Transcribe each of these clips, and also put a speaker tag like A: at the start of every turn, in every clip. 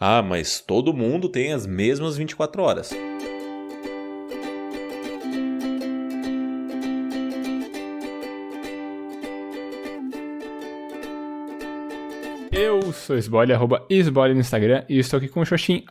A: Ah, mas todo mundo tem as mesmas 24 horas.
B: Eu sou Sbole, @Sbole no Instagram, e estou aqui com o Xoxin,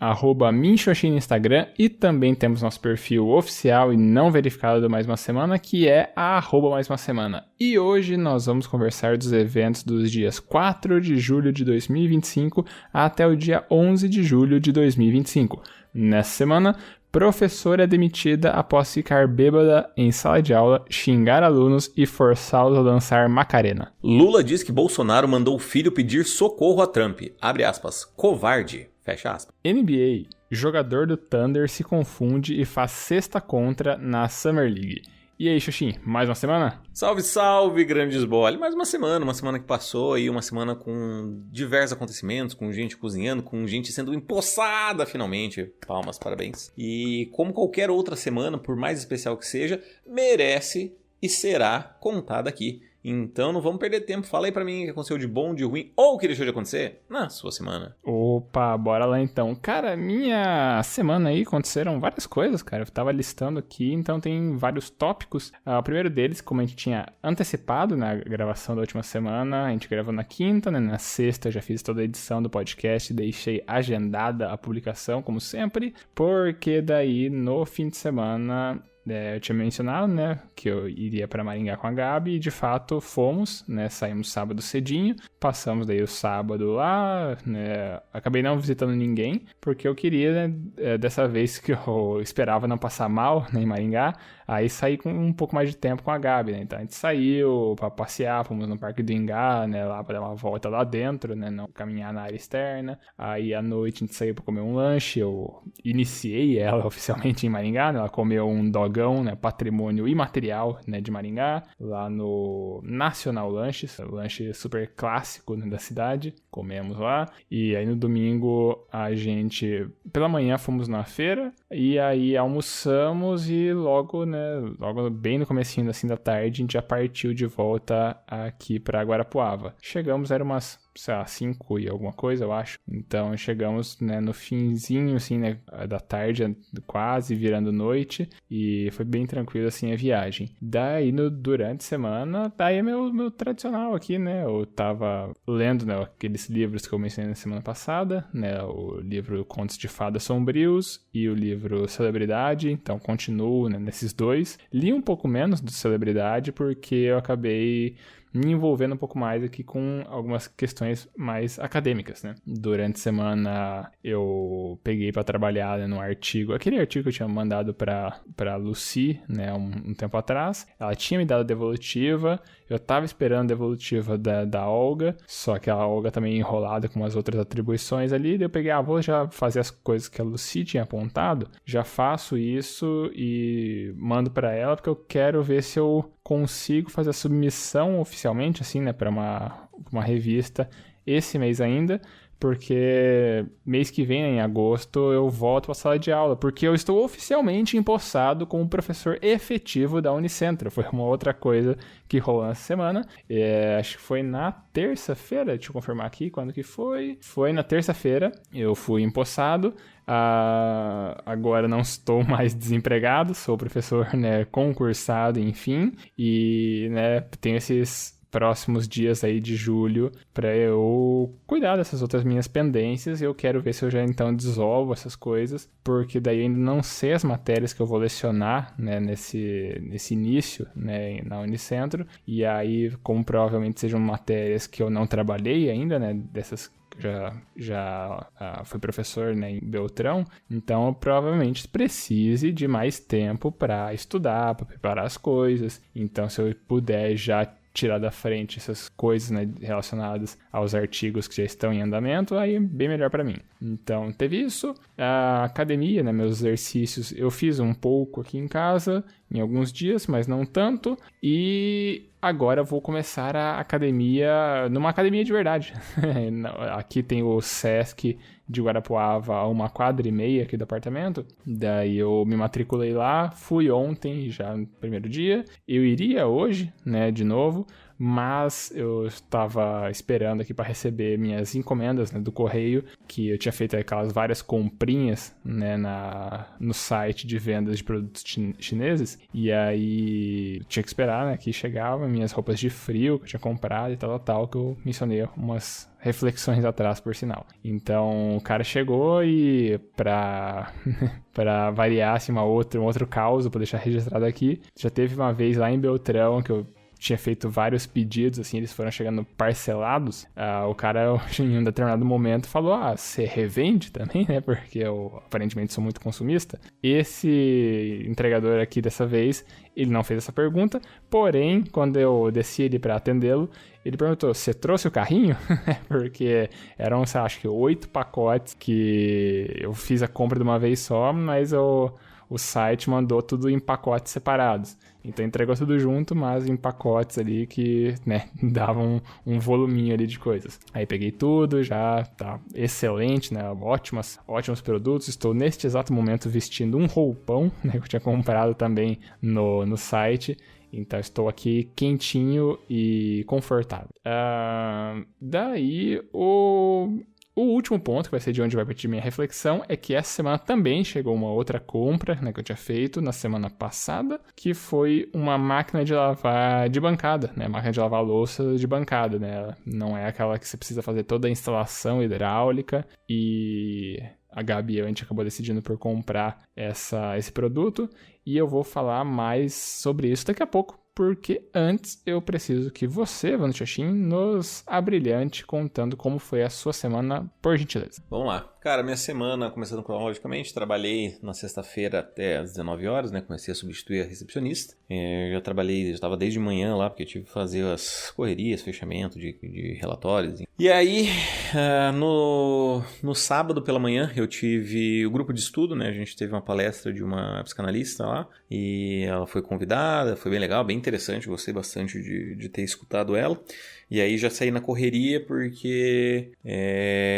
B: @Minxoxin no Instagram, e também temos nosso perfil oficial e não verificado do Mais Uma Semana, que é @Mais Uma Semana. E hoje nós vamos conversar dos eventos dos dias 4 de julho de 2025 até o dia 11 de julho de 2025. Nessa semana, professora é demitida após ficar bêbada em sala de aula, xingar alunos e forçá-los a dançar Macarena.
A: Lula diz que Bolsonaro mandou o filho pedir socorro a Trump. Abre aspas. Covarde. Fecha aspas.
B: NBA. Jogador do Thunder se confunde e faz cesta contra na Summer League. E aí, Xoxin, mais uma semana?
A: Salve, salve, grande Sbole. Mais uma semana que passou aí, uma semana com diversos acontecimentos, com gente cozinhando, com gente sendo empossada finalmente. Palmas, parabéns. E como qualquer outra semana, por mais especial que seja, merece e será contada aqui. Então não vamos perder tempo. Fala aí pra mim o que aconteceu de bom, de ruim ou o que deixou de acontecer na sua semana.
B: Opa, bora lá então. Cara, minha semana aí aconteceram várias coisas, cara. Eu tava listando aqui, então tem vários tópicos. O primeiro deles, como a gente tinha antecipado na gravação da última semana, a gente gravou na quinta, né? Na sexta eu já fiz toda a edição do podcast, deixei agendada a publicação, como sempre, porque daí no fim de semana... eu tinha mencionado, né, que eu iria para Maringá com a Gabi e de fato fomos, né, saímos sábado cedinho, passamos daí o sábado lá, né, acabei não visitando ninguém, porque eu queria, né, dessa vez que eu esperava não passar mal, né, em Maringá, aí saí com um pouco mais de tempo com a Gabi, né, então a gente saiu para passear, fomos no Parque do Ingá, né, lá para dar uma volta lá dentro, né, não caminhar na área externa, aí à noite a gente saiu para comer um lanche, eu iniciei ela oficialmente em Maringá, né, ela comeu um dog, né, patrimônio imaterial, né, de Maringá, lá no Nacional Lanches, lanche super clássico, né, da cidade, comemos lá, e aí no domingo a gente, pela manhã fomos na feira, e aí almoçamos e logo, né, logo bem no comecinho assim da tarde, a gente já partiu de volta aqui para Guarapuava. Chegamos, era umas, sei lá, 5 e alguma coisa, eu acho. Então chegamos, né, no finzinho, assim, né, da tarde, quase virando noite, e foi bem tranquilo, assim, a viagem. Daí, durante a semana, daí é meu tradicional aqui, né, eu tava lendo, né, aqueles livros que eu mencionei na semana passada, né, o livro Contos de Fadas Sombrios e o livro Celebridade, então continuo, né, nesses dois. Li um pouco menos do Celebridade, porque eu acabei me envolvendo um pouco mais aqui com algumas questões mais acadêmicas, né? Durante a semana eu peguei para trabalhar, né, num artigo, aquele artigo que eu tinha mandado para Lucy, né, um tempo atrás. Ela tinha me dado a devolutiva, eu tava esperando a devolutiva da Olga, só que a Olga também enrolada com umas outras atribuições ali, daí eu peguei, vou já fazer as coisas que a Lucy tinha apontado, já faço isso e mando para ela, porque eu quero ver se eu consigo fazer a submissão oficialmente, assim, né, para uma revista esse mês ainda, porque mês que vem, em agosto, eu volto para a sala de aula, porque eu estou oficialmente empossado como professor efetivo da Unicentro. Foi uma outra coisa que rolou nessa semana. Acho que foi na terça-feira, deixa eu confirmar aqui quando que foi. Foi na terça-feira, eu fui empossado. Agora não estou mais desempregado, sou professor, né, concursado, enfim, e, né, tenho esses próximos dias aí de julho para eu cuidar dessas outras minhas pendências, e eu quero ver se eu já então desolvo essas coisas, porque daí eu ainda não sei as matérias que eu vou lecionar, né, nesse início, né, na Unicentro, e aí, como provavelmente sejam matérias que eu não trabalhei ainda, né, dessas já fui professor, né, em Beltrão, então eu provavelmente precise de mais tempo para estudar, para preparar as coisas. Então, se eu puder já tirar da frente essas coisas, né, relacionadas aos artigos que já estão em andamento, aí é bem melhor para mim. Então, teve isso. A academia, né, meus exercícios, eu fiz um pouco aqui em casa, em alguns dias, mas não tanto. E agora eu vou começar a academia, numa academia de verdade. Aqui tem o Sesc de Guarapuava, a 1,5 quadra aqui do apartamento. Daí eu me matriculei lá, fui ontem, já no primeiro dia. Eu iria hoje, né, de novo, mas eu estava esperando aqui para receber minhas encomendas, né, do correio, que eu tinha feito aquelas várias comprinhas, né, no site de vendas de produtos chineses, e aí tinha que esperar, né, que chegava minhas roupas de frio que eu tinha comprado e tal, que eu mencionei umas reflexões atrás, por sinal. Então, o cara chegou e pra variar, assim, um outro caos, pra deixar registrado aqui, já teve uma vez lá em Beltrão que eu tinha feito vários pedidos, assim, eles foram chegando parcelados. O cara, em um determinado momento, falou, você revende também, né? Porque eu, aparentemente, sou muito consumista. Esse entregador aqui, dessa vez, ele não fez essa pergunta, porém, quando eu desci ele para atendê-lo, ele perguntou, você trouxe o carrinho? Porque eram, acho que 8 pacotes que eu fiz a compra de uma vez só, mas o site mandou tudo em pacotes separados. Então entregou tudo junto, mas em pacotes ali que, né, davam um voluminho ali de coisas. Aí peguei tudo, já tá excelente, né, ótimos produtos. Estou neste exato momento vestindo um roupão, né, que eu tinha comprado também no site. Então estou aqui quentinho e confortável. Daí o último ponto, que vai ser de onde vai partir minha reflexão, é que essa semana também chegou uma outra compra, né, que eu tinha feito na semana passada, que foi uma máquina de lavar de bancada, né, máquina de lavar louça de bancada, né, não é aquela que você precisa fazer toda a instalação hidráulica, e a Gabi e a gente acabou decidindo por comprar esse produto, e eu vou falar mais sobre isso daqui a pouco, porque antes eu preciso que você, Vando Xoxin, nos abrilhante contando como foi a sua semana, por gentileza.
A: Vamos lá. Cara, minha semana, começando cronologicamente, trabalhei na sexta-feira até às 19 horas, né? Comecei a substituir a recepcionista. Já estava desde manhã lá, porque eu tive que fazer as correrias, fechamento de relatórios. E aí, no sábado pela manhã, eu tive o grupo de estudo, né? A gente teve uma palestra de uma psicanalista lá, e ela foi convidada, foi bem legal, bem interessante, gostei bastante de ter escutado ela. E aí já saí na correria porque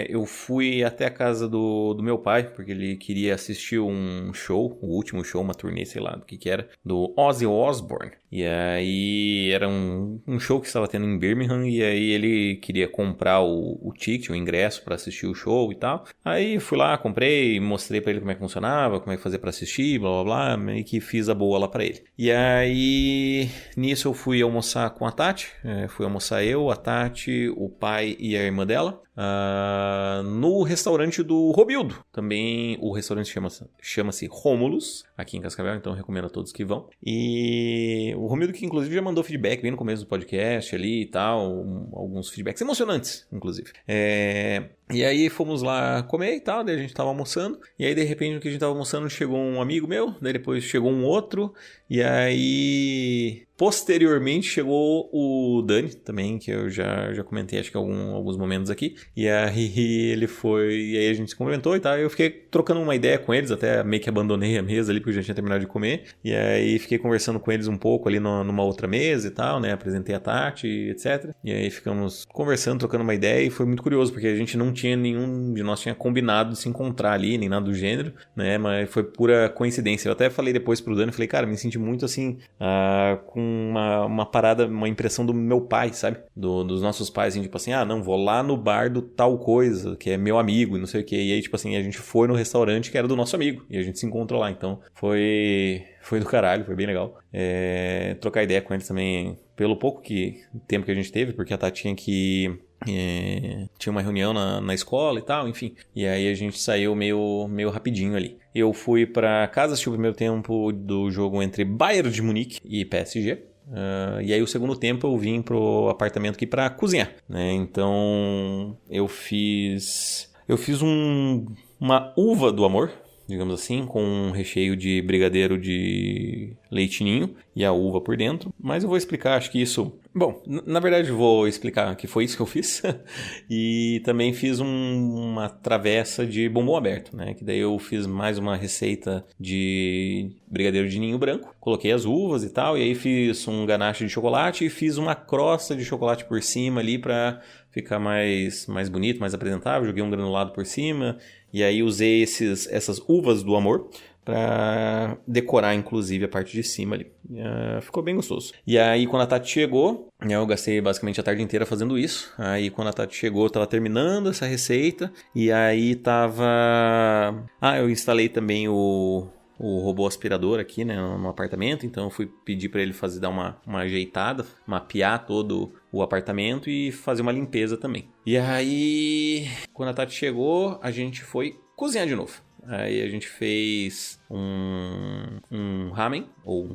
A: eu fui até a casa do meu pai, porque ele queria assistir um show, o último show, uma turnê, sei lá do que era, do Ozzy Osbourne. E aí era um show que estava tendo em Birmingham, e aí ele queria comprar o ticket, o ingresso para assistir o show e tal. Aí fui lá, comprei, mostrei para ele como é que funcionava, como é que fazia para assistir, blá blá blá, meio que fiz a boa lá para ele. E aí nisso eu fui almoçar com a Tati, fui almoçar eu, a Tati, o pai e a irmã dela, no restaurante do Romildo. Também o restaurante chama-se Romulus, aqui em Cascavel, então eu recomendo a todos que vão. E o Romildo, que inclusive já mandou feedback bem no começo do podcast ali e tal, alguns feedbacks emocionantes, inclusive. E aí fomos lá comer e tal, daí a gente tava almoçando, e aí de repente no que a gente tava almoçando chegou um amigo meu, daí depois chegou um outro, e aí posteriormente chegou o Dani também, que eu já comentei acho que alguns momentos aqui, e aí ele foi, e aí a gente se cumprimentou e tal, e eu fiquei trocando uma ideia com eles, até meio que abandonei a mesa ali porque eu já tinha terminado de comer, e aí fiquei conversando com eles um pouco ali numa outra mesa e tal, né, apresentei a Tati, etc, e aí ficamos conversando, trocando uma ideia, e foi muito curioso, porque a gente não tinha nenhum de nós tinha combinado de se encontrar ali, nem nada do gênero, né, mas foi pura coincidência. Eu até falei depois pro Dani, falei, cara, me senti muito assim, com uma parada, uma impressão do meu pai, sabe, dos nossos pais, assim, tipo assim, não, vou lá no bar do tal coisa, que é meu amigo e não sei o que, e aí tipo assim, a gente foi no restaurante que era do nosso amigo, e a gente se encontrou lá, então foi do caralho, foi bem legal, trocar ideia com eles também, pelo pouco tempo que a gente teve, porque a Tati tinha uma reunião na escola e tal, enfim. E aí a gente saiu meio rapidinho ali. Eu fui pra casa assistir o primeiro tempo do jogo entre Bayern de Munique e PSG. E aí o segundo tempo eu vim pro apartamento aqui pra cozinhar, né? Então eu fiz uma uva do amor, digamos assim, com um recheio de brigadeiro de leite ninho e a uva por dentro. Mas eu vou explicar, acho que isso... Bom, na verdade eu vou explicar que foi isso que eu fiz. E também fiz uma travessa de bombom aberto, né? Que daí eu fiz mais uma receita de brigadeiro de ninho branco. Coloquei as uvas e tal, e aí fiz um ganache de chocolate e fiz uma crosta de chocolate por cima ali pra ficar mais bonito, mais apresentável. Joguei um granulado por cima. E aí usei essas uvas do amor pra decorar, inclusive, a parte de cima ali. Ficou bem gostoso. E aí, quando a Tati chegou, eu gastei basicamente a tarde inteira fazendo isso. Aí, quando a Tati chegou, eu tava terminando essa receita. E aí, eu instalei também o robô aspirador aqui, né, no apartamento. Então, eu fui pedir pra ele dar uma ajeitada, mapear todo o apartamento e fazer uma limpeza também. E aí, quando a Tati chegou, a gente foi cozinhar de novo. Aí a gente fez um ramen, ou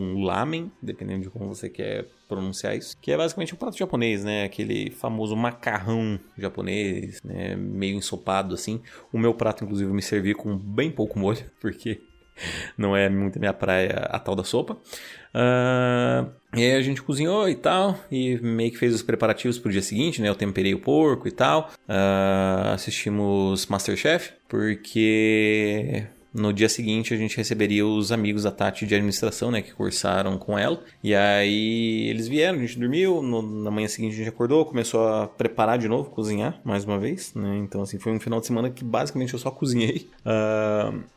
A: um lamen, dependendo de como você quer pronunciar isso. Que é basicamente um prato japonês, né? Aquele famoso macarrão japonês, né? Meio ensopado assim. O meu prato, inclusive, eu me servi com bem pouco molho, porque não é muito minha praia a tal da sopa. E aí a gente cozinhou e tal, e meio que fez os preparativos pro dia seguinte, né? Eu temperei o porco e tal. Assistimos MasterChef, porque no dia seguinte a gente receberia os amigos da Tati de administração, né? Que cursaram com ela. E aí eles vieram, a gente dormiu, na manhã seguinte a gente acordou, começou a preparar de novo, cozinhar mais uma vez, né? Então assim, foi um final de semana que basicamente eu só cozinhei.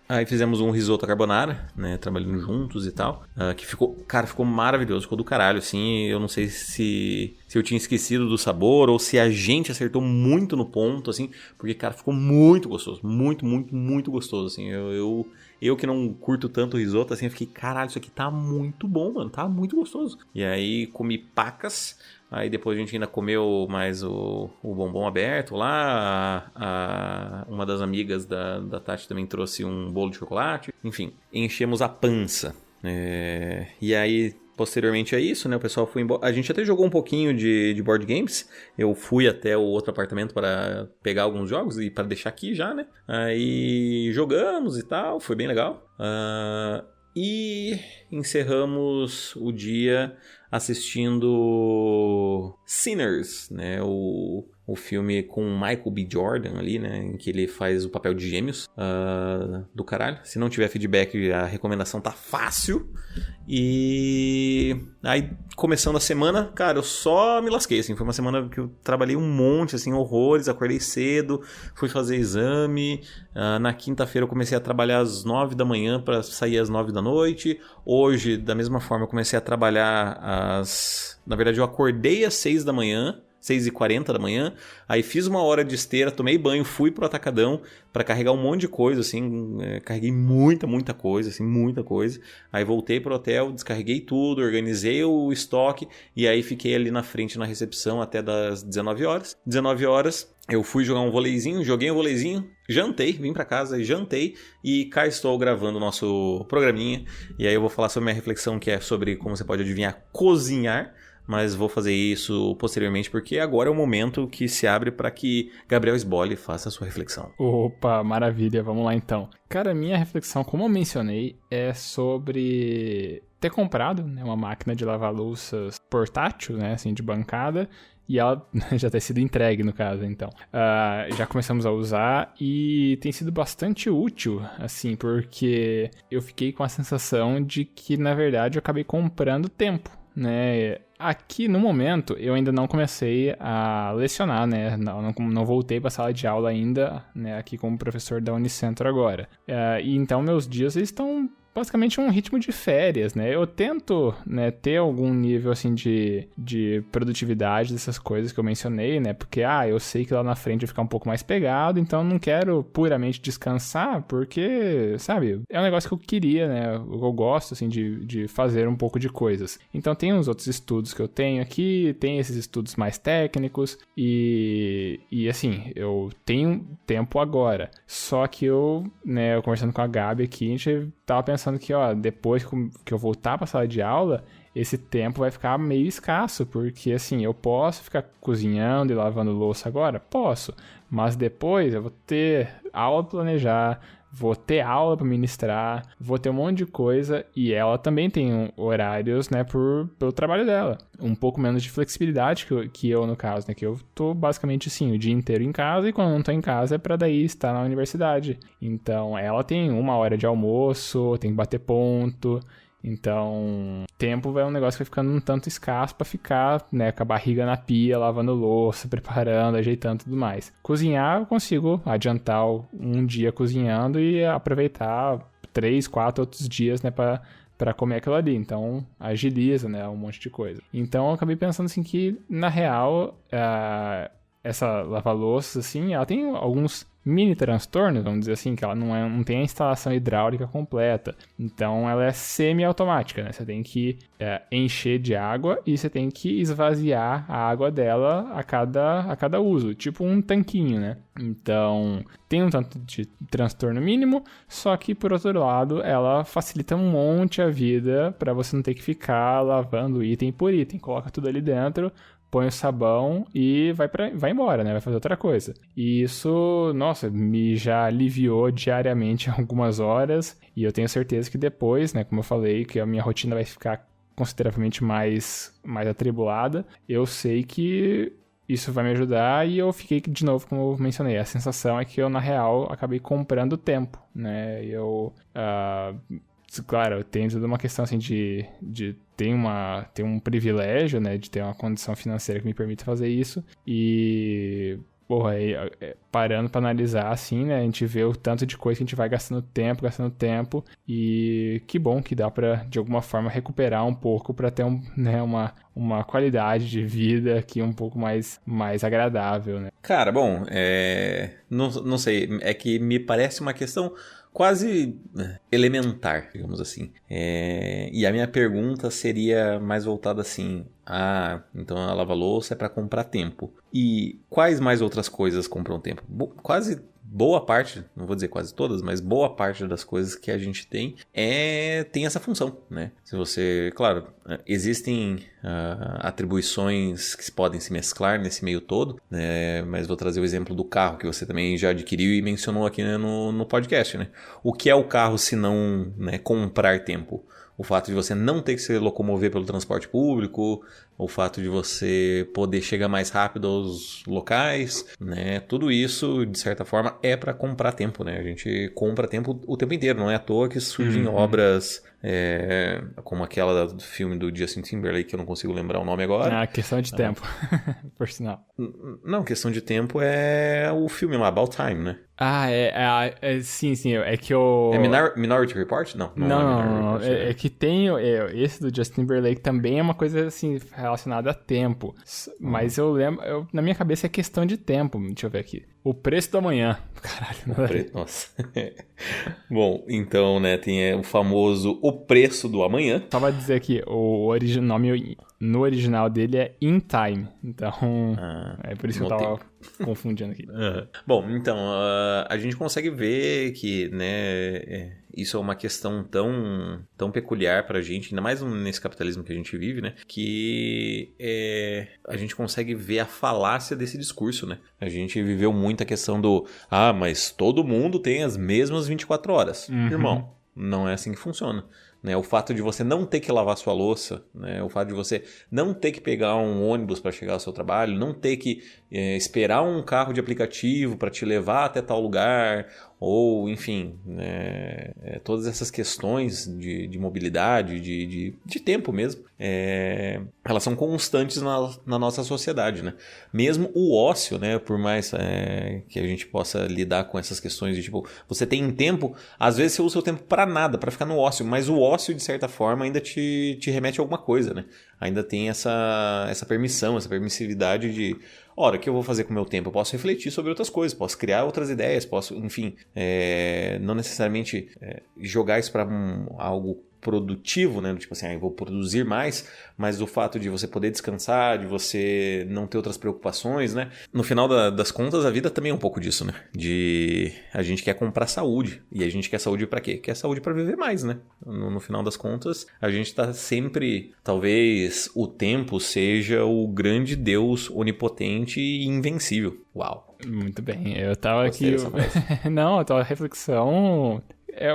A: Aí fizemos um risoto à carbonara, né, trabalhando juntos e tal, que ficou maravilhoso, ficou do caralho, assim. Eu não sei se eu tinha esquecido do sabor ou se a gente acertou muito no ponto, assim, porque, cara, ficou muito gostoso, muito, muito, muito gostoso, assim. Eu que não curto tanto risoto, assim, eu fiquei, caralho, isso aqui tá muito bom, mano, tá muito gostoso. E aí comi pacas. Aí depois a gente ainda comeu mais o bombom aberto lá. Uma das amigas da Tati também trouxe um bolo de chocolate. Enfim, enchemos a pança. E aí, posteriormente a isso, né, o pessoal foi embora. A gente até jogou um pouquinho de board games. Eu fui até o outro apartamento para pegar alguns jogos e para deixar aqui já, né. Aí jogamos e tal, foi bem legal. E encerramos o dia assistindo Sinners, né? O filme com Michael B. Jordan ali, né? Em que ele faz o papel de gêmeos do caralho. Se não tiver feedback, a recomendação tá fácil. E aí, começando a semana, cara, eu só me lasquei, assim. Foi uma semana que eu trabalhei um monte, assim, horrores. Acordei cedo, fui fazer exame. Na quinta-feira eu comecei a trabalhar às 9 da manhã para sair às 9 da noite. Hoje, da mesma forma, eu comecei a trabalhar Na verdade, eu acordei às 6 da manhã. 6h40 da manhã, aí fiz uma hora de esteira, tomei banho, fui pro atacadão pra carregar um monte de coisa, assim, carreguei muita coisa, assim, muita coisa. Aí voltei pro hotel, descarreguei tudo, organizei o estoque e aí fiquei ali na frente na recepção até das 19 horas. 19 horas eu fui jogar um voleizinho, joguei um voleizinho, jantei, vim pra casa, jantei e cá estou gravando o nosso programinha. E aí eu vou falar sobre minha reflexão, que é sobre como você pode adivinhar cozinhar. Mas vou fazer isso posteriormente, porque agora é o momento que se abre para que Gabriel Sboli faça a sua reflexão.
B: Opa, maravilha, vamos lá então. Cara, minha reflexão, como eu mencionei, é sobre ter comprado, né, uma máquina de lavar louças portátil, né, assim, de bancada, e ela já ter sido entregue, no caso, então. Já começamos a usar e tem sido bastante útil, assim, porque eu fiquei com a sensação de que, na verdade, eu acabei comprando tempo, né. Aqui, no momento, eu ainda não comecei a lecionar, né? Não voltei para a sala de aula ainda, né? Aqui como professor da Unicentro agora. E então, meus dias eles estão basicamente um ritmo de férias, né? Eu tento, né, ter algum nível, assim, de produtividade dessas coisas que eu mencionei, né? Porque, eu sei que lá na frente vai ficar um pouco mais pegado, então eu não quero puramente descansar, porque, sabe, é um negócio que eu queria, né? Eu gosto, assim, de fazer um pouco de coisas. Então tem uns outros estudos que eu tenho aqui, tem esses estudos mais técnicos e assim, eu tenho tempo agora. Só que eu conversando com a Gabi aqui, a gente tava pensando que, depois que eu voltar pra sala de aula, esse tempo vai ficar meio escasso, porque, assim, eu posso ficar cozinhando e lavando louça agora? Posso, mas depois eu vou ter aula pra planejar, vou ter aula para ministrar, vou ter um monte de coisa, e ela também tem horários, né, pelo trabalho dela. Um pouco menos de flexibilidade que eu no caso, né, que eu tô basicamente assim, o dia inteiro em casa, e quando não tô em casa é para daí estar na universidade. Então, ela tem 1 hora de almoço, tem que bater ponto. Então, tempo é um negócio que vai ficando um tanto escasso pra ficar, né, com a barriga na pia, lavando louça, preparando, ajeitando e tudo mais. Cozinhar, eu consigo adiantar um dia cozinhando e aproveitar 3, 4 outros dias, né, pra comer aquilo ali. Então, agiliza, né, um monte de coisa. Então, eu acabei pensando, assim, que, na real, essa lava-louças, assim, ela tem alguns mini transtornos, vamos dizer assim, que ela não tem a instalação hidráulica completa. Então, ela é semi-automática, né? Você tem que encher de água e você tem que esvaziar a água dela a cada uso, tipo um tanquinho, né? Então, tem um tanto de transtorno mínimo, só que, por outro lado, ela facilita um monte a vida para você não ter que ficar lavando item por item. Coloca tudo ali dentro, põe o sabão e vai embora, né? Vai fazer outra coisa. E isso, nossa, me já aliviou diariamente algumas horas. E eu tenho certeza que depois, né? Como eu falei, que a minha rotina vai ficar consideravelmente mais atribulada. Eu sei que isso vai me ajudar e eu fiquei, de novo, como eu mencionei, a sensação é que eu, na real, acabei comprando tempo, né? Claro, eu tenho toda uma questão assim de ter um privilégio, né, de ter uma condição financeira que me permite fazer isso. E, porra, parando pra analisar, assim, né, a gente vê o tanto de coisa que a gente vai gastando tempo. E que bom que dá pra, de alguma forma, recuperar um pouco pra ter uma qualidade de vida aqui um pouco mais agradável, né.
A: Cara, bom, não sei, é que me parece uma questão quase elementar, digamos assim. E a minha pergunta seria mais voltada assim: então a lava-louça é para comprar tempo. E quais mais outras coisas compram tempo? Boa parte, não vou dizer quase todas, mas boa parte das coisas que a gente tem essa função, né? Se você, claro, existem atribuições que podem se mesclar nesse meio todo, né? Mas vou trazer o exemplo do carro, que você também já adquiriu e mencionou aqui, né, no podcast, né? O que é o carro se não, né, comprar tempo? O fato de você não ter que se locomover pelo transporte público, o fato de você poder chegar mais rápido aos locais, né? Tudo isso, de certa forma, é para comprar tempo, né? A gente compra tempo o tempo inteiro, não é à toa que surgem obras como aquela do filme do Justin Timberlake, que eu não consigo lembrar o nome agora.
B: Questão de tempo, por sinal.
A: Não, questão de tempo é o filme lá, About Time, né?
B: Sim, é que eu...
A: É Minority Report?
B: Não. É que tem... esse do Justin Timberlake também é uma coisa, assim, relacionada a tempo. Mas eu lembro... na minha cabeça é questão de tempo. Deixa eu ver aqui. O Preço do Amanhã. Caralho.
A: Nossa. Bom, então, né, tem o famoso O Preço do Amanhã.
B: Só pra dizer aqui, o nome no original dele é In Time. Então, é por isso que eu tava confundindo aqui.
A: Bom, então, a gente consegue ver que, né, isso é uma questão tão peculiar pra gente, ainda mais nesse capitalismo que a gente vive, né, que a gente consegue ver a falácia desse discurso, né. A gente viveu muito a questão do, mas todo mundo tem as mesmas 24 horas. Irmão, não é assim que funciona. Né, o fato de você não ter que lavar sua louça, né, o fato de você não ter que pegar um ônibus para chegar ao seu trabalho, não ter que esperar um carro de aplicativo para te levar até tal lugar, ou enfim, né, todas essas questões de mobilidade, de tempo mesmo, elas são constantes na nossa sociedade, né? Mesmo o ócio, né, por mais que a gente possa lidar com essas questões de tipo, você tem tempo, às vezes você usa o seu tempo para nada, para ficar no ócio, mas o ócio de certa forma ainda te remete a alguma coisa, né? Ainda tem essa permissão, essa permissividade de, ora, o que eu vou fazer com o meu tempo? Eu posso refletir sobre outras coisas, posso criar outras ideias, posso, enfim, não necessariamente jogar isso para algo produtivo, né? Tipo assim, eu vou produzir mais, mas o fato de você poder descansar, de você não ter outras preocupações, né? No final das contas, a vida também é um pouco disso, né? A gente quer comprar saúde, e a gente quer saúde pra quê? Quer saúde pra viver mais, né? No final das contas, a gente tá sempre, talvez o tempo seja o grande Deus onipotente e invencível. Uau!
B: Muito bem, eu tava aqui... Não, a tua reflexão é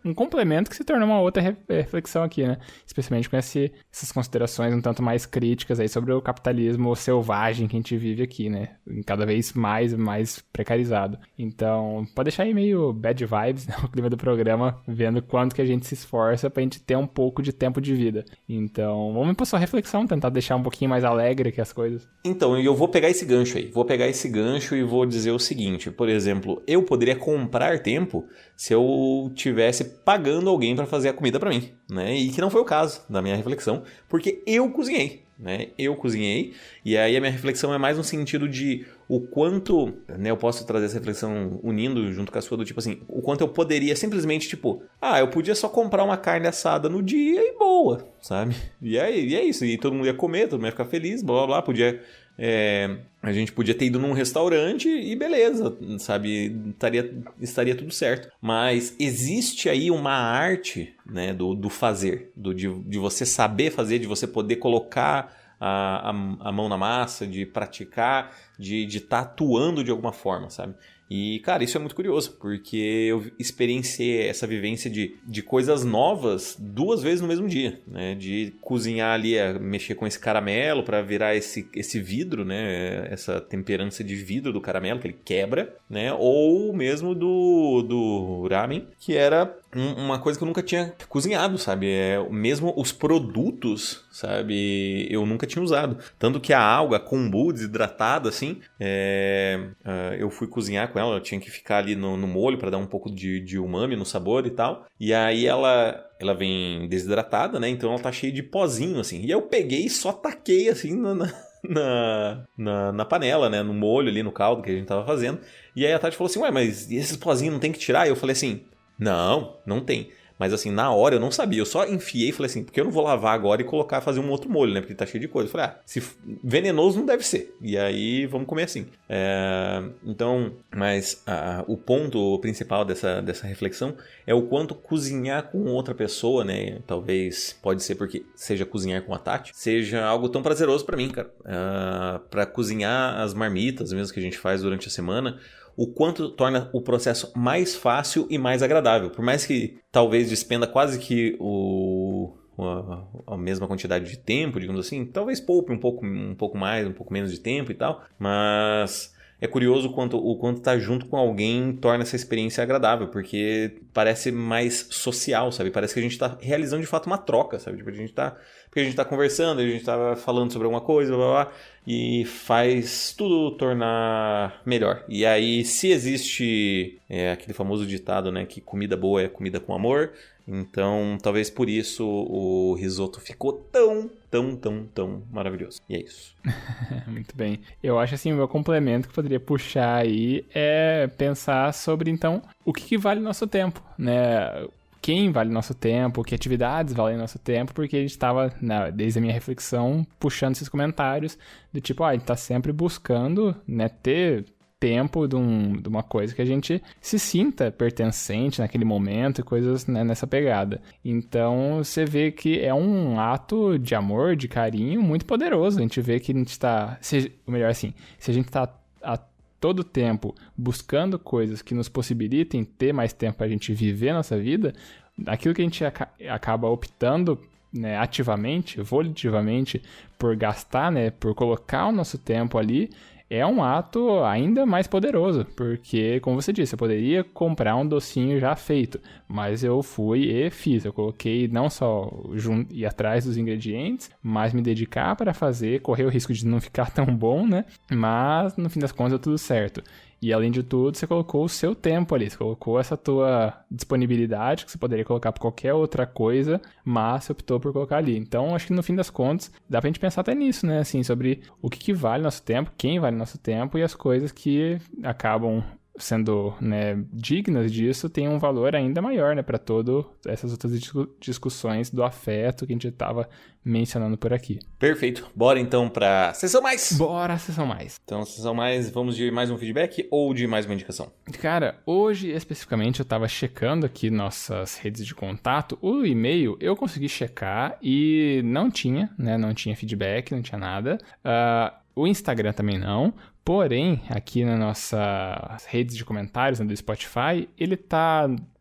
B: um complemento que se torna uma outra reflexão aqui, né? Especialmente com essas considerações um tanto mais críticas aí sobre o capitalismo selvagem que a gente vive aqui, né? Cada vez mais precarizado. Então, pode deixar aí meio bad vibes, né? O clima do programa, vendo quanto que a gente se esforça pra gente ter um pouco de tempo de vida. Então, vamos pra sua reflexão, tentar deixar um pouquinho mais alegre que as coisas.
A: Então, eu vou pegar esse gancho aí. Vou pegar esse gancho e vou dizer o seguinte. Por exemplo, eu poderia comprar tempo se eu tivesse pagando alguém para fazer a comida para mim, né? E que não foi o caso da minha reflexão, porque eu cozinhei, né? Eu cozinhei, e aí a minha reflexão é mais no sentido de o quanto, né, eu posso trazer essa reflexão unindo junto com a sua, do tipo assim, o quanto eu poderia simplesmente, tipo, eu podia só comprar uma carne assada no dia e boa, sabe? E é isso, e todo mundo ia comer, todo mundo ia ficar feliz, blá blá blá, podia... a gente podia ter ido num restaurante e beleza, sabe? Estaria tudo certo. Mas existe aí uma arte, né, do fazer, de você saber fazer, de você poder colocar a mão na massa, de praticar, de estar atuando de alguma forma, sabe? E, cara, isso é muito curioso, porque eu experienciei essa vivência de coisas novas 2 vezes no mesmo dia, né? De cozinhar ali, mexer com esse caramelo para virar esse vidro, né? Essa temperança de vidro do caramelo que ele quebra, né? Ou mesmo do ramen, que era uma coisa que eu nunca tinha cozinhado, sabe? Mesmo os produtos, sabe? Eu nunca tinha usado. Tanto que a alga, a kombu desidratada, assim, eu fui cozinhar com ela, eu tinha que ficar ali no molho para dar um pouco de umami no sabor e tal. E aí ela vem desidratada, né? Então ela tá cheia de pozinho, assim. E eu peguei e só taquei, assim, na panela, né? No molho ali, no caldo que a gente tava fazendo. E aí a Tati falou assim, ué, mas esses pozinhos não tem que tirar? E eu falei assim, não tem. Mas assim, na hora eu não sabia, eu só enfiei e falei assim, porque eu não vou lavar agora e fazer um outro molho, né? Porque tá cheio de coisa. Eu falei, se venenoso não deve ser. E aí vamos comer assim. Então, mas o ponto principal dessa reflexão é o quanto cozinhar com outra pessoa, né? Talvez, pode ser porque seja cozinhar com a Tati, seja algo tão prazeroso pra mim, cara. Pra cozinhar as marmitas mesmo que a gente faz durante a semana, o quanto torna o processo mais fácil e mais agradável. Por mais que talvez despenda quase que a mesma quantidade de tempo, digamos assim, talvez poupe um pouco mais, um pouco menos de tempo e tal, mas é curioso o quanto estar junto com alguém torna essa experiência agradável, porque parece mais social, sabe? Parece que a gente está realizando de fato uma troca, sabe? Tipo, porque a gente tá conversando, a gente tá falando sobre alguma coisa, blá, blá, blá, e faz tudo tornar melhor. E aí, se existe aquele famoso ditado, né, que comida boa é comida com amor, então talvez por isso o risoto ficou tão maravilhoso. E é isso.
B: Muito bem. Eu acho assim, o meu complemento que eu poderia puxar aí é pensar sobre, então, o que vale o nosso tempo, né? Quem vale nosso tempo, que atividades valem nosso tempo, porque a gente estava, desde a minha reflexão, puxando esses comentários do tipo, a gente está sempre buscando, né, ter tempo de uma coisa que a gente se sinta pertencente naquele momento e coisas, né, nessa pegada. Então, você vê que é um ato de amor, de carinho muito poderoso. A gente vê que a gente está, ou melhor assim, se a gente está a todo tempo buscando coisas que nos possibilitem ter mais tempo para a gente viver a nossa vida, aquilo que a gente acaba optando, né, ativamente, volitivamente, por gastar, né, por colocar o nosso tempo ali, é um ato ainda mais poderoso, porque, como você disse, eu poderia comprar um docinho já feito, mas eu fui e fiz. Eu coloquei não só ir atrás dos ingredientes, mas me dedicar para fazer, correr o risco de não ficar tão bom, né? Mas, no fim das contas, deu tudo certo. E, além de tudo, você colocou o seu tempo ali, você colocou essa tua disponibilidade, que você poderia colocar por qualquer outra coisa, mas você optou por colocar ali. Então, acho que no fim das contas, dá pra gente pensar até nisso, né? Assim, sobre o que vale nosso tempo, quem vale nosso tempo e as coisas que acabam sendo, né, dignas disso, tem um valor ainda maior, né, para todas essas outras discussões do afeto que a gente estava mencionando por aqui.
A: Perfeito. Bora então para sessão mais.
B: Bora, sessão mais.
A: Então, sessão mais, vamos de mais um feedback ou de mais uma indicação?
B: Cara, hoje especificamente eu estava checando aqui nossas redes de contato, o e-mail eu consegui checar e não tinha, né, não tinha feedback, não tinha nada. O Instagram também não. Porém, aqui nas nossas redes de comentários, né, do Spotify,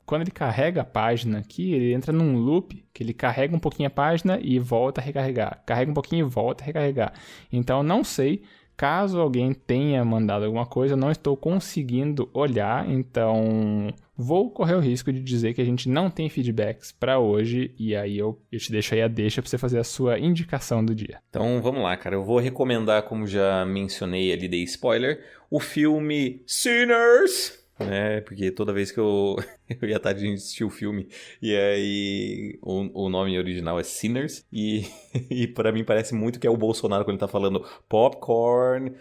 B: quando ele carrega a página aqui, ele entra num loop, que ele carrega um pouquinho a página e volta a recarregar. Carrega um pouquinho e volta a recarregar. Então, não sei, caso alguém tenha mandado alguma coisa, eu não estou conseguindo olhar, então vou correr o risco de dizer que a gente não tem feedbacks para hoje, e aí eu te deixo aí a deixa para você fazer a sua indicação do dia.
A: Então vamos lá, cara. Eu vou recomendar, como já mencionei ali, dei spoiler, o filme Sinners, né? Porque toda vez que eu ia estar, a gente assistiu o filme, e aí o nome original é Sinners, e pra mim parece muito que é o Bolsonaro quando ele tá falando popcorn,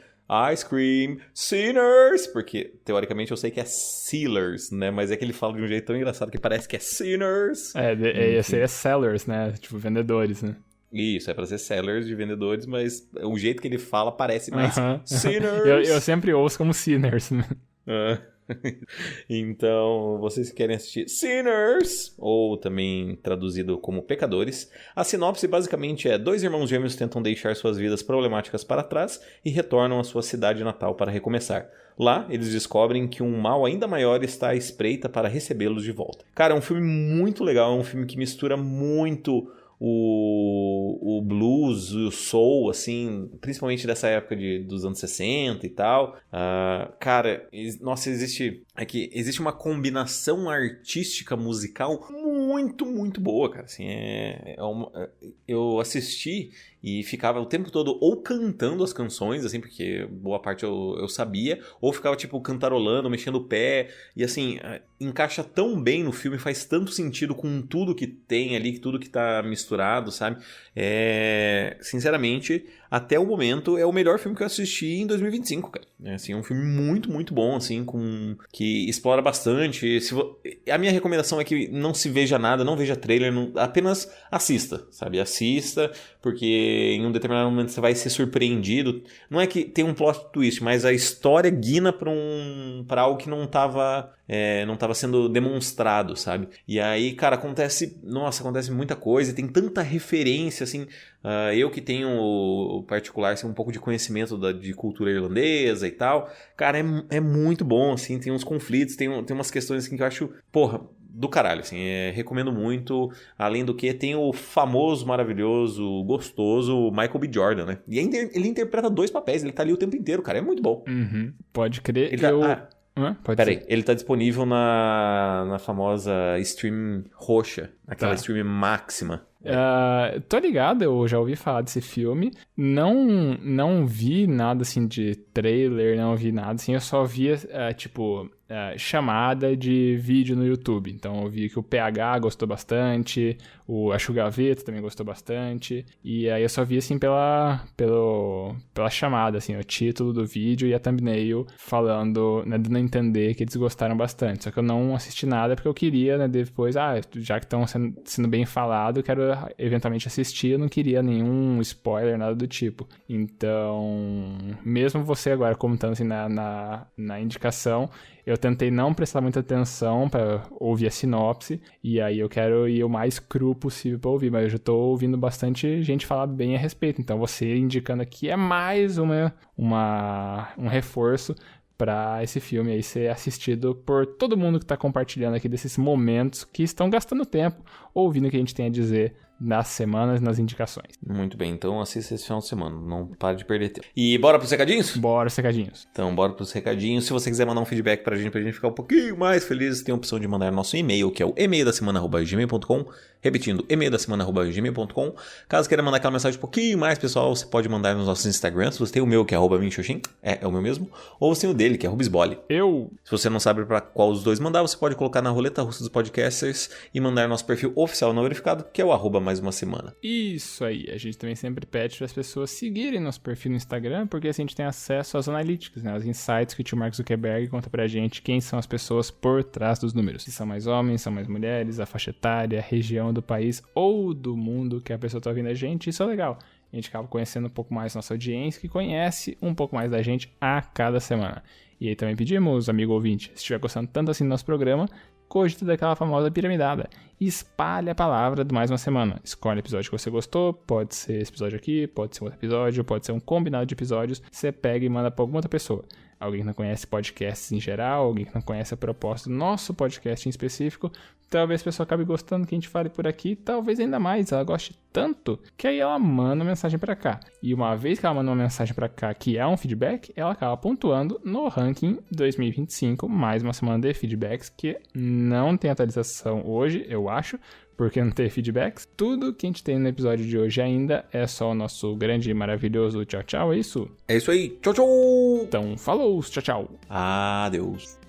A: ice cream, sinners, porque teoricamente eu sei que é sealers, né? Mas é que ele fala de um jeito tão engraçado que parece que é sinners.
B: Esse aí é sellers, né? Tipo, vendedores, né?
A: Isso, é pra ser sellers de vendedores, mas o jeito que ele fala parece mais sinners.
B: Eu sempre ouço como sinners, né?
A: Então, vocês que querem assistir Sinners, ou também traduzido como Pecadores, a sinopse basicamente é: 2 irmãos gêmeos tentam deixar suas vidas problemáticas para trás e retornam à sua cidade natal para recomeçar. Lá, eles descobrem que um mal ainda maior está à espreita para recebê-los de volta. Cara, é um filme muito legal, é um filme que mistura muito o blues, o soul, assim, principalmente dessa época dos anos 60 e tal. Cara, nossa, existe uma combinação artística musical muito, muito boa, cara. Assim, eu assisti e ficava o tempo todo ou cantando as canções, assim, porque boa parte eu sabia, ou ficava, tipo, cantarolando, mexendo o pé, e assim, encaixa tão bem no filme, faz tanto sentido com tudo que tem ali, tudo que tá misturado, sabe? Sinceramente, até o momento, é o melhor filme que eu assisti em 2025, cara. Assim, é um filme muito, muito bom, assim, que explora bastante. A minha recomendação é que não se veja nada, não veja trailer, apenas assista, sabe? Assista, porque em um determinado momento você vai ser surpreendido. Não é que tem um plot twist, mas a história guina pra algo que não tava sendo demonstrado, sabe? E aí, cara, acontece muita coisa, tem tanta referência, assim. Eu que tenho particular, assim, um pouco de conhecimento de cultura irlandesa e tal, cara, é muito bom, assim, tem uns conflitos, tem umas questões assim, que eu acho, porra, do caralho, assim, recomendo muito. Além do que, tem o famoso, maravilhoso, gostoso Michael B. Jordan, né? E ele interpreta 2 papéis, ele tá ali o tempo inteiro, cara, é muito bom.
B: Uhum, pode crer.
A: Peraí, ele tá disponível na famosa stream roxa, aquela stream máxima.
B: Tô ligado, eu já ouvi falar desse filme. Não vi nada assim de trailer, não vi nada assim. Eu só via, chamada de vídeo no YouTube. Então eu vi que o PH gostou bastante, o Acho Gaveta também gostou bastante. E aí eu só vi assim pela chamada, assim, o título do vídeo e a thumbnail falando, né, dando a entender que eles gostaram bastante. Só que eu não assisti nada porque eu queria, né, depois, já que estão sendo bem falado, eu quero eventualmente assistir, eu não queria nenhum spoiler, nada do tipo. Então, mesmo você agora comentando assim na indicação, eu tentei não prestar muita atenção para ouvir a sinopse, e aí eu quero ir o mais cru possível para ouvir, mas eu já tô ouvindo bastante gente falar bem a respeito, então você indicando aqui é mais um reforço para esse filme aí ser assistido por todo mundo que está compartilhando aqui desses momentos que estão gastando tempo ouvindo o que a gente tem a dizer nas semanas, nas indicações.
A: Muito bem, então assista esse final de semana, não pare de perder tempo. E bora pros recadinhos?
B: Bora pros recadinhos.
A: Então, bora pros recadinhos. Se você quiser mandar um feedback pra gente ficar um pouquinho mais feliz, tem a opção de mandar nosso e-mail, que é o e-maildasemana@gmail.com. Repetindo, e-maildasemana@gmail.com. Caso queira mandar aquela mensagem um pouquinho mais, pessoal, você pode mandar nos nossos Instagrams. Você tem o meu, que é @minxoxin, é o meu mesmo, ou você tem o dele, que é @rubisbole. Se você não sabe pra qual dos dois mandar, você pode colocar na roleta russa dos podcasters e mandar nosso perfil oficial não verificado, que é o @mais uma semana.
B: Isso aí, a gente também sempre pede para as pessoas seguirem nosso perfil no Instagram, porque assim a gente tem acesso às analíticas, né, aos insights que o tio Mark Zuckerberg conta pra gente quem são as pessoas por trás dos números. Se são mais homens, são mais mulheres, a faixa etária, a região do país ou do mundo que a pessoa tá ouvindo a gente, isso é legal. A gente acaba conhecendo um pouco mais nossa audiência, que conhece um pouco mais da gente a cada semana. E aí também pedimos, amigo ouvinte, se estiver gostando tanto assim do nosso programa, cogita daquela famosa piramidada. Espalhe a palavra de mais uma semana. Escolhe o episódio que você gostou, pode ser esse episódio aqui, pode ser outro episódio, pode ser um combinado de episódios. Você pega e manda para alguma outra pessoa. Alguém que não conhece podcasts em geral, alguém que não conhece a proposta do nosso podcast em específico. Talvez a pessoa acabe gostando que a gente fale por aqui, talvez ainda mais, ela goste tanto que aí ela manda uma mensagem pra cá. E uma vez que ela manda uma mensagem pra cá que é um feedback, ela acaba pontuando no ranking 2025, mais uma semana de feedbacks que não tem atualização hoje, eu acho, porque não tem feedbacks. Tudo que a gente tem no episódio de hoje ainda é só o nosso grande e maravilhoso tchau, tchau, é isso?
A: É isso aí, tchau, tchau!
B: Então, falou, tchau, tchau!
A: Adeus!